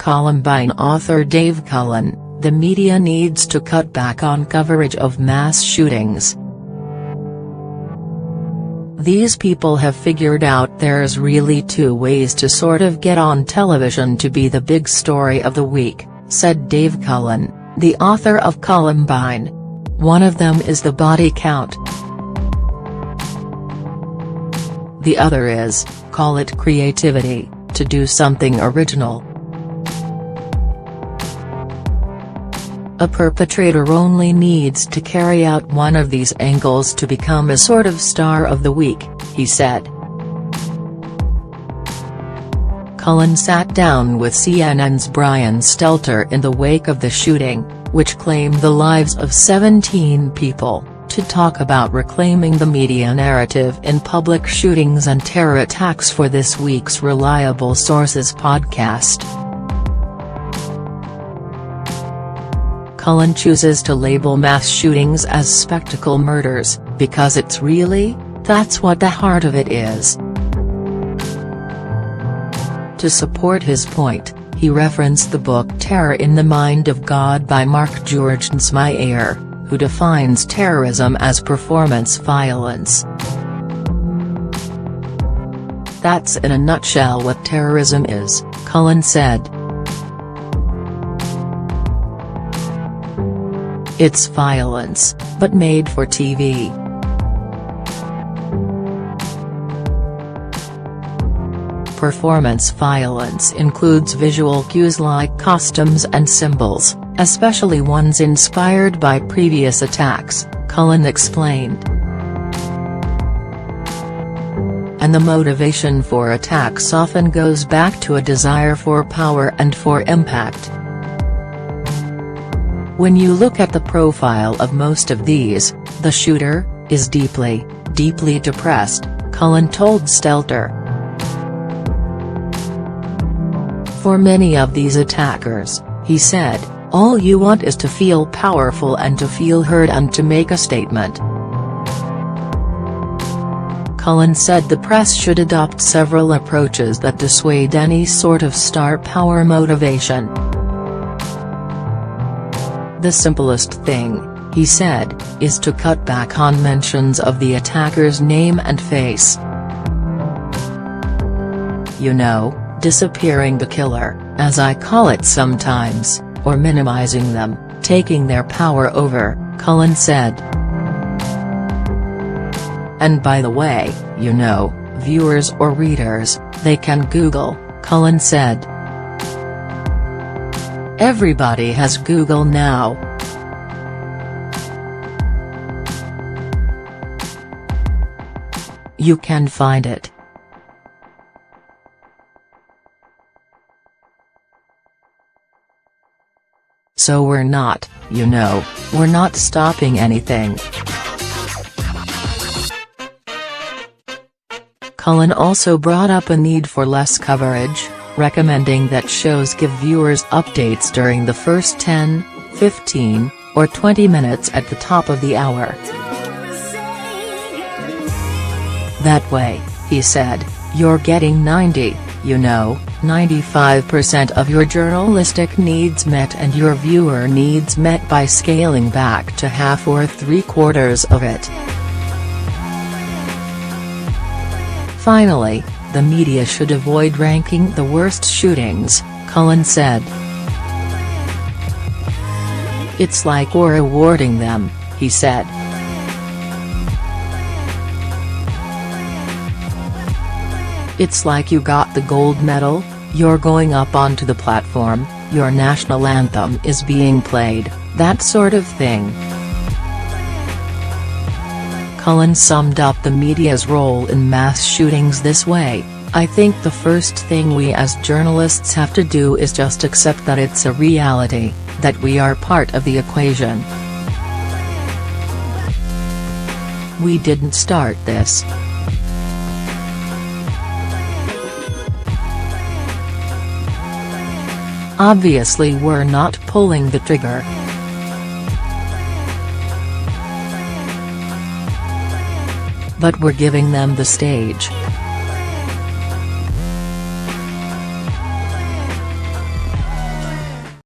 Columbine author Dave Cullen, the media needs to cut back on coverage of mass shootings. These people have figured out there's really two ways to sort of get on television to be the big story of the week, said Dave Cullen, the author of Columbine. One of them is the body count. The other is, call it creativity, to do something original. A perpetrator only needs to carry out one of these angles to become a sort of star of the week, he said. Cullen sat down with CNN's Brian Stelter in the wake of the shooting, which claimed the lives of 17 people, to talk about reclaiming the media narrative in public shootings and terror attacks for this week's Reliable Sources podcast. Cullen chooses to label mass shootings as spectacle murders, because that's what the heart of it is. To support his point, he referenced the book Terror in the Mind of God by Marjory, who defines terrorism as performance violence. That's in a nutshell what terrorism is, Cullen said. It's violence, but made for TV. Performance violence includes visual cues like costumes and symbols, especially ones inspired by previous attacks, Cullen explained. And the motivation for attacks often goes back to a desire for power and for impact. When you look at the profile of most of these, the shooter is deeply, deeply depressed, Cullen told Stelter. For many of these attackers, he said, all you want is to feel powerful and to feel heard and to make a statement. Cullen said the press should adopt several approaches that dissuade any sort of star power motivation. The simplest thing, he said, is to cut back on mentions of the attacker's name and face. You know, disappearing the killer, as I call it sometimes, or minimizing them, taking their power over, Cullen said. And by the way, viewers or readers, they can Google, Cullen said. Everybody has Google now. You can find it. So we're not stopping anything. Cullen also brought up a need for less coverage, recommending that shows give viewers updates during the first 10, 15, or 20 minutes at the top of the hour. That way, he said, you're getting 95% of your journalistic needs met and your viewer needs met by scaling back to half or three-quarters of it. Finally, the media should avoid ranking the worst shootings, Cullen said. It's like we're awarding them, he said. It's like you got the gold medal, you're going up onto the platform, your national anthem is being played, that sort of thing. Cullen summed up the media's role in mass shootings this way, I think the first thing we as journalists have to do is just accept that it's a reality, that we are part of the equation. We didn't start this. Obviously we're not pulling the trigger. But we're giving them the stage.